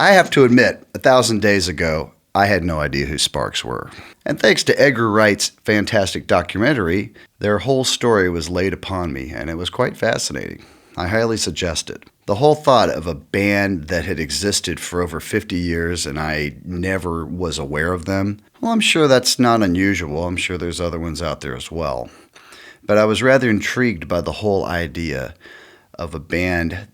I have to admit, 1,000 days ago, I had no idea who Sparks were. And thanks to Edgar Wright's fantastic documentary, their whole story was laid upon me, and it was quite fascinating. I highly suggest it. The whole thought of a band that had existed for over 50 years and I never was aware of them, well, I'm sure that's not unusual. I'm sure there's other ones out there as well. But I was rather intrigued by the whole idea of a band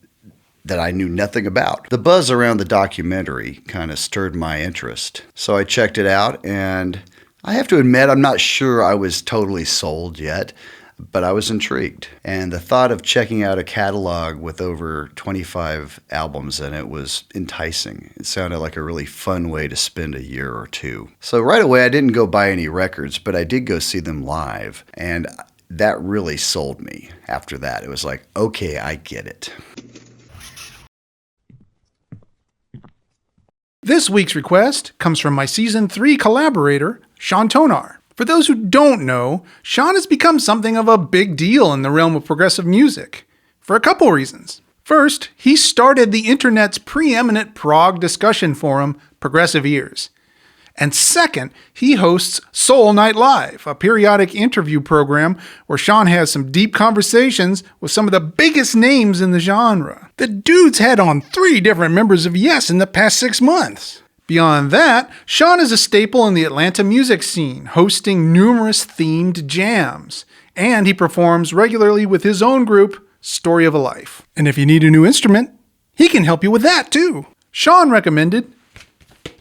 that I knew nothing about. The buzz around the documentary kind of stirred my interest. So I checked it out, and I have to admit I'm not sure I was totally sold yet, but I was intrigued. And the thought of checking out a catalog with over 25 albums in it was enticing. It sounded like a really fun way to spend a year or two. So right away, I didn't go buy any records, but I did go see them live. And that really sold me after that. It was like, okay, I get it. This week's request comes from my Season 3 collaborator, Sean Tonar. For those who don't know, Sean has become something of a big deal in the realm of progressive music, for a couple reasons. First, he started the internet's preeminent prog discussion forum, Progressive Ears. And second, he hosts Soul Night Live, a periodic interview program where Sean has some deep conversations with some of the biggest names in the genre. The dude's had on 3 different members of Yes in the past 6 months. Beyond that, Sean is a staple in the Atlanta music scene, hosting numerous themed jams. And he performs regularly with his own group, Story of a Life. And if you need a new instrument, he can help you with that too. Sean recommended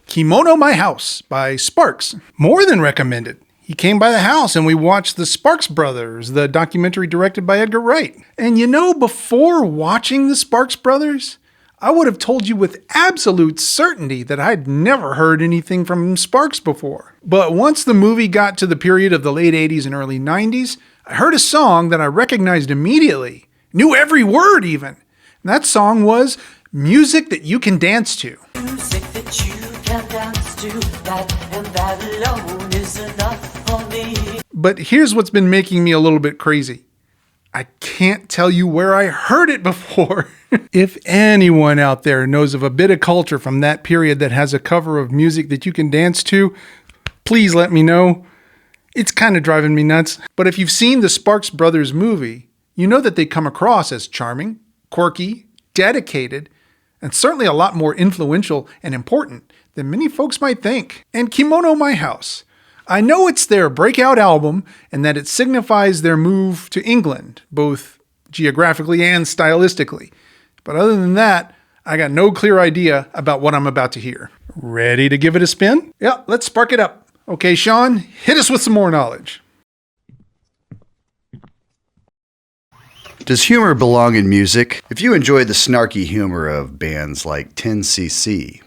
Kimono My House by Sparks. More than recommended. He came by the house and we watched The Sparks Brothers, the documentary directed by Edgar Wright. And you know, before watching The Sparks Brothers, I would have told you with absolute certainty that I'd never heard anything from Sparks before. But once the movie got to the period of the late 80s and early 90s, I heard a song that I recognized immediately, knew every word even. And that song was Music That You Can Dance To. Music that you can dance to, that alone is enough for me. But here's what's been making me a little bit crazy. I can't tell you where I heard it before. If anyone out there knows of a bit of culture from that period that has a cover of Music That You Can Dance To, please let me know. It's kind of driving me nuts. But if you've seen the Sparks Brothers movie, you know that they come across as charming, quirky, dedicated, and certainly a lot more influential and important than many folks might think. And Kimono My House. I know it's their breakout album and that it signifies their move to England, both geographically and stylistically. But other than that, I got no clear idea about what I'm about to hear. Ready to give it a spin? Yeah, let's spark it up. Okay, Sean, hit us with some more knowledge. Does humor belong in music? If you enjoy the snarky humor of bands like 10cc,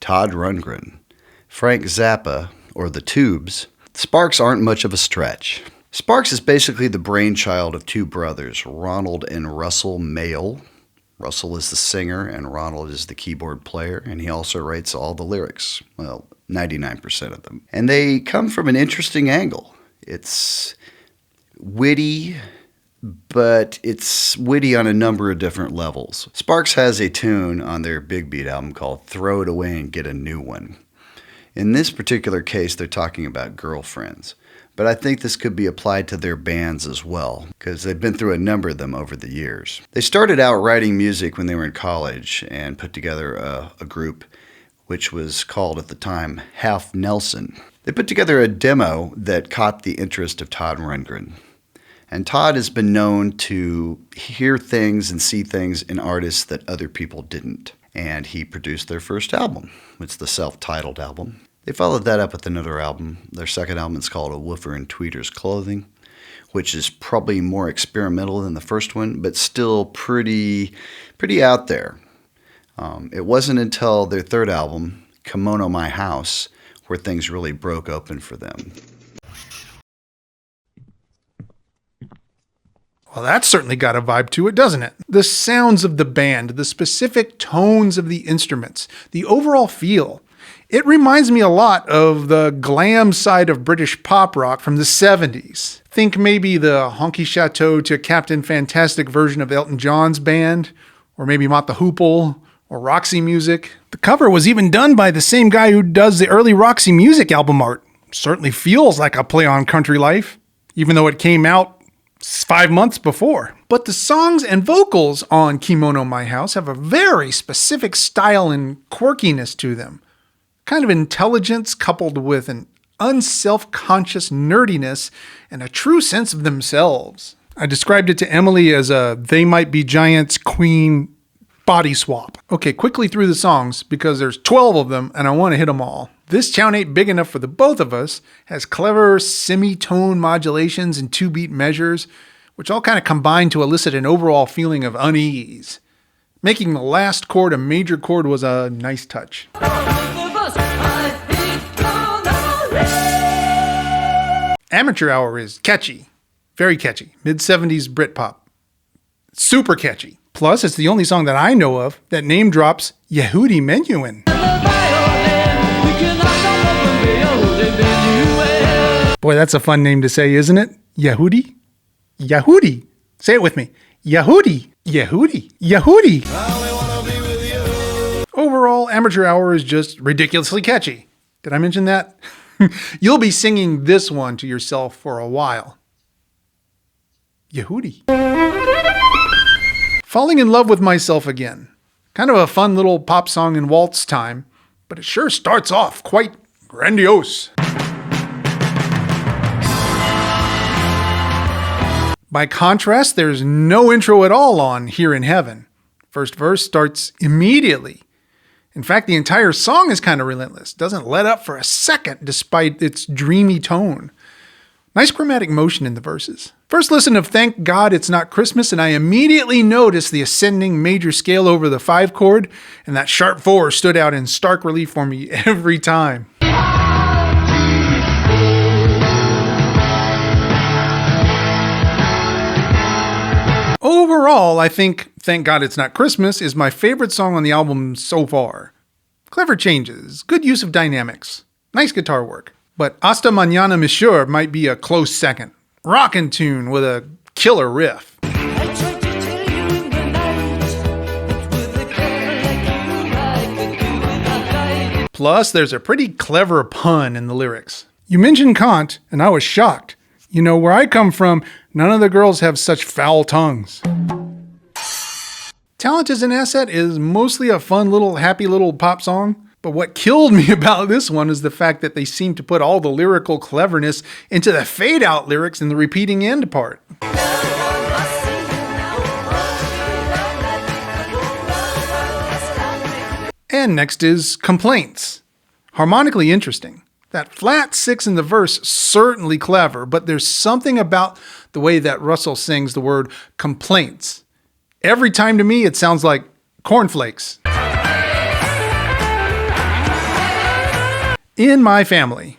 Todd Rundgren, Frank Zappa, or The Tubes, Sparks aren't much of a stretch. Sparks is basically the brainchild of 2 brothers, Ronald and Russell Mayle. Russell is the singer and Ronald is the keyboard player, and he also writes all the lyrics, well, 99% of them. And they come from an interesting angle. It's witty, but it's witty on a number of different levels. Sparks has a tune on their Big Beat album called Throw It Away and Get a New One. In this particular case, they're talking about girlfriends. But I think this could be applied to their bands as well, because they've been through a number of them over the years. They started out writing music when they were in college and put together a group which was called at the time Half Nelson. They put together a demo that caught the interest of Todd Rundgren. And Todd has been known to hear things and see things in artists that other people didn't. And he produced their first album. It's the self-titled album. They followed that up with another album. Their second album is called A Woofer in Tweeter's Clothing, which is probably more experimental than the first one, but still pretty out there. It wasn't until their third album, Kimono My House, where things really broke open for them. Well, that's certainly got a vibe to it, doesn't it? The sounds of the band, the specific tones of the instruments, the overall feel. It reminds me a lot of the glam side of British pop rock from the 70s. Think maybe the Honky Chateau to Captain Fantastic version of Elton John's band, or maybe Mott the Hoople, or Roxy Music. The cover was even done by the same guy who does the early Roxy Music album art. Certainly feels like a play on Country Life, even though it came out 5 months before. But the songs and vocals on Kimono My House have a very specific style and quirkiness to them. Kind of intelligence coupled with an unself-conscious nerdiness and a true sense of themselves. I described it to Emily as a They Might Be Giants Queen body swap. Okay, quickly through the songs because there's 12 of them and I want to hit them all. This Town Ain't Big Enough for the Both of Us has clever semitone modulations and 2-beat measures, which all kind of combine to elicit an overall feeling of unease. Making the last chord a major chord was a nice touch. Amateur Hour is catchy. Very catchy. Mid-70s Britpop. Super catchy. Plus, it's the only song that I know of that name drops Yehudi Menhuin. Boy, that's a fun name to say, isn't it? Yehudi? Yehudi. Say it with me. Yehudi. Yehudi. Yehudi. Overall, Amateur Hour is just ridiculously catchy. Did I mention that? You'll be singing this one to yourself for a while. Yehudi. Falling in Love with Myself Again. Kind of a fun little pop song in waltz time, but it sure starts off quite grandiose. By contrast, there's no intro at all on Here in Heaven. First verse starts immediately. In fact, the entire song is kind of relentless. Doesn't let up for a second despite its dreamy tone. Nice chromatic motion in the verses. First listen of Thank God It's Not Christmas, and I immediately noticed the ascending major scale over the 5 chord, and that sharp 4 stood out in stark relief for me every time. Overall, I think Thank God It's Not Christmas is my favorite song on the album so far. Clever changes, good use of dynamics, nice guitar work. But Hasta Mañana Monsieur might be a close second. Rockin' tune with a killer riff. Plus, there's a pretty clever pun in the lyrics. You mentioned Kant, and I was shocked. You know, where I come from, none of the girls have such foul tongues. Talent is an Asset is mostly a fun little, happy little pop song. But what killed me about this one is the fact that they seem to put all the lyrical cleverness into the fade-out lyrics and the repeating end part. And next is Complaints. Harmonically interesting. That flat 6 in the verse, certainly clever, but there's something about the way that Russell sings the word complaints. Every time to me, it sounds like Corn Flakes. In My Family.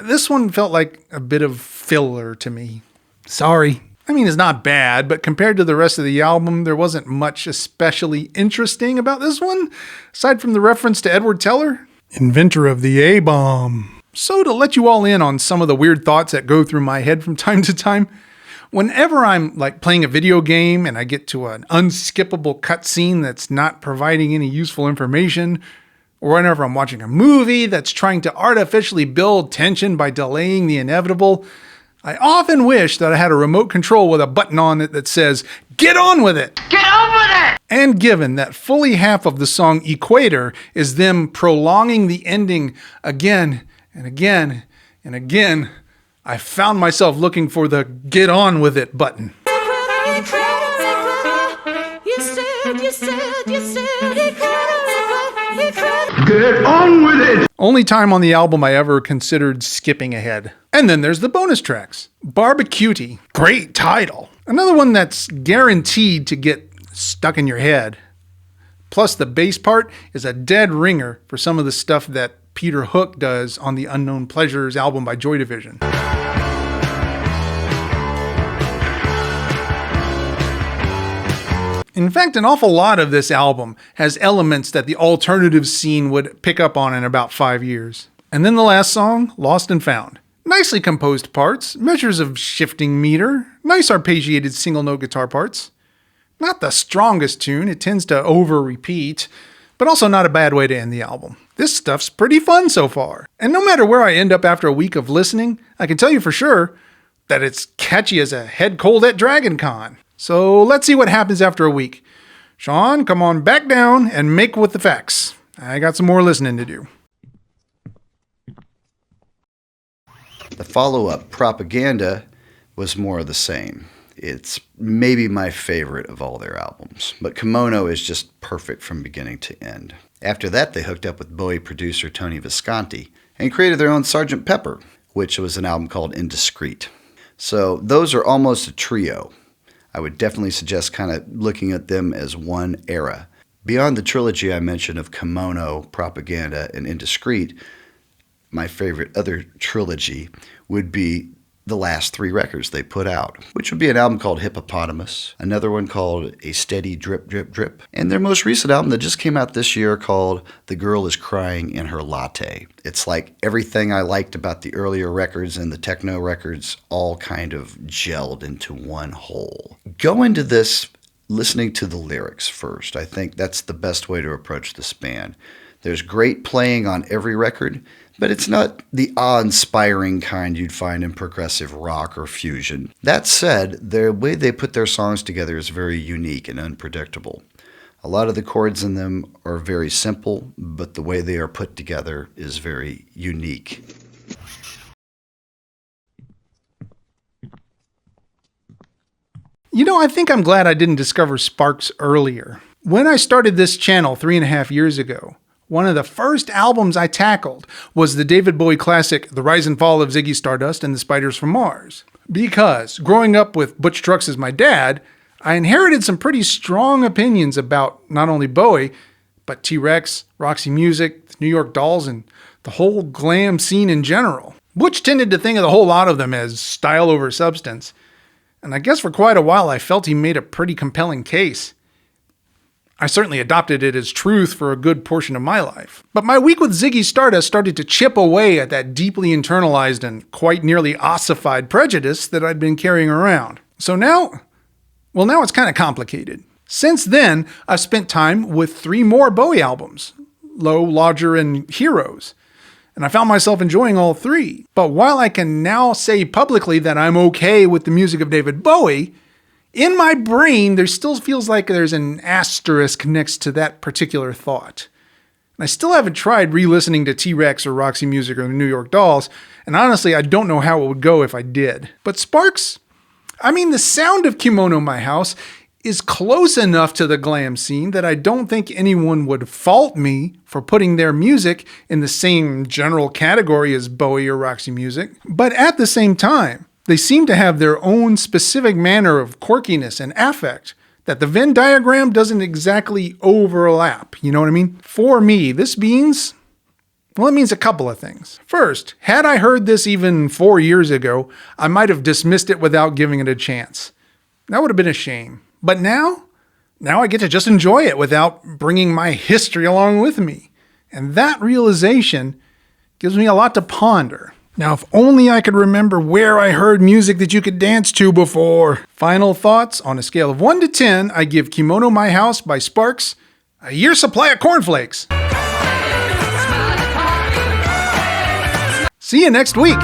This one felt like a bit of filler to me. Sorry. I mean, it's not bad, but compared to the rest of the album, there wasn't much especially interesting about this one, aside from the reference to Edward Teller, inventor of the A-bomb. So to let you all in on some of the weird thoughts that go through my head from time to time, whenever I'm like playing a video game and I get to an unskippable cutscene that's not providing any useful information, or whenever I'm watching a movie that's trying to artificially build tension by delaying the inevitable, I often wish that I had a remote control with a button on it that says, "Get on with it! Get on with it!" And given that fully half of the song Equator is them prolonging the ending again and again and again, I found myself looking for the "Get on with it" button. Get on with it! Only time on the album I ever considered skipping ahead. And then there's the bonus tracks. Barbecuity. Great title. Another one that's guaranteed to get stuck in your head. Plus the bass part is a dead ringer for some of the stuff that Peter Hook does on the Unknown Pleasures album by Joy Division. In fact, an awful lot of this album has elements that the alternative scene would pick up on in about 5 years. And then the last song, Lost and Found. Nicely composed parts, measures of shifting meter, nice arpeggiated single note guitar parts. Not the strongest tune, it tends to over-repeat, but also not a bad way to end the album. This stuff's pretty fun so far. And no matter where I end up after a week of listening, I can tell you for sure that it's catchy as a head cold at Dragon Con. So let's see what happens after a week. Sean, come on back down and make with the facts. I got some more listening to do. The follow-up, Propaganda, was more of the same. It's maybe my favorite of all their albums, but Kimono is just perfect from beginning to end. After that, they hooked up with Bowie producer Tony Visconti and created their own Sgt. Pepper, which was an album called Indiscreet. So those are almost a trio. I would definitely suggest kind of looking at them as one era. Beyond the trilogy I mentioned of Kimono, Propaganda, and Indiscreet, my favorite other trilogy would be the last 3 records they put out, which would be an album called Hippopotamus, another one called A Steady Drip Drip Drip, and their most recent album that just came out this year called The Girl Is Crying in Her Latte. It's like everything I liked about the earlier records and the techno records all kind of gelled into one whole. Go into this listening to the lyrics first. I think that's the best way to approach this band. There's great playing on every record, but it's not the awe-inspiring kind you'd find in progressive rock or fusion. That said, the way they put their songs together is very unique and unpredictable. A lot of the chords in them are very simple, but the way they are put together is very unique. You know, I think I'm glad I didn't discover Sparks earlier. When I started this channel 3.5 years ago, one of the first albums I tackled was the David Bowie classic The Rise and Fall of Ziggy Stardust and the Spiders from Mars. Because growing up with Butch Trucks as my dad, I inherited some pretty strong opinions about not only Bowie, but T-Rex, Roxy Music, the New York Dolls, and the whole glam scene in general. Butch tended to think of the whole lot of them as style over substance. And I guess for quite a while I felt he made a pretty compelling case. I certainly adopted it as truth for a good portion of my life. But my week with Ziggy Stardust started to chip away at that deeply internalized and quite nearly ossified prejudice that I'd been carrying around. So now it's kind of complicated. Since then, I've spent time with 3 more Bowie albums, Low, Lodger, and Heroes. And I found myself enjoying all 3. But while I can now say publicly that I'm okay with the music of David Bowie, in my brain, there still feels like there's an asterisk next to that particular thought. And I still haven't tried re-listening to T-Rex or Roxy Music or the New York Dolls, and honestly, I don't know how it would go if I did. But Sparks? The sound of Kimono My House is close enough to the glam scene that I don't think anyone would fault me for putting their music in the same general category as Bowie or Roxy Music. But at the same time, they seem to have their own specific manner of quirkiness and affect that the Venn diagram doesn't exactly overlap. You know what I mean? For me, this means, it means a couple of things. First, had I heard this even 4 years ago, I might have dismissed it without giving it a chance. That would have been a shame. But now I get to just enjoy it without bringing my history along with me. And that realization gives me a lot to ponder. Now, if only I could remember where I heard music that you could dance to before. Final thoughts, on a scale of 1 to 10, I give Kimono My House by Sparks a year's supply of Corn Flakes. See you next week.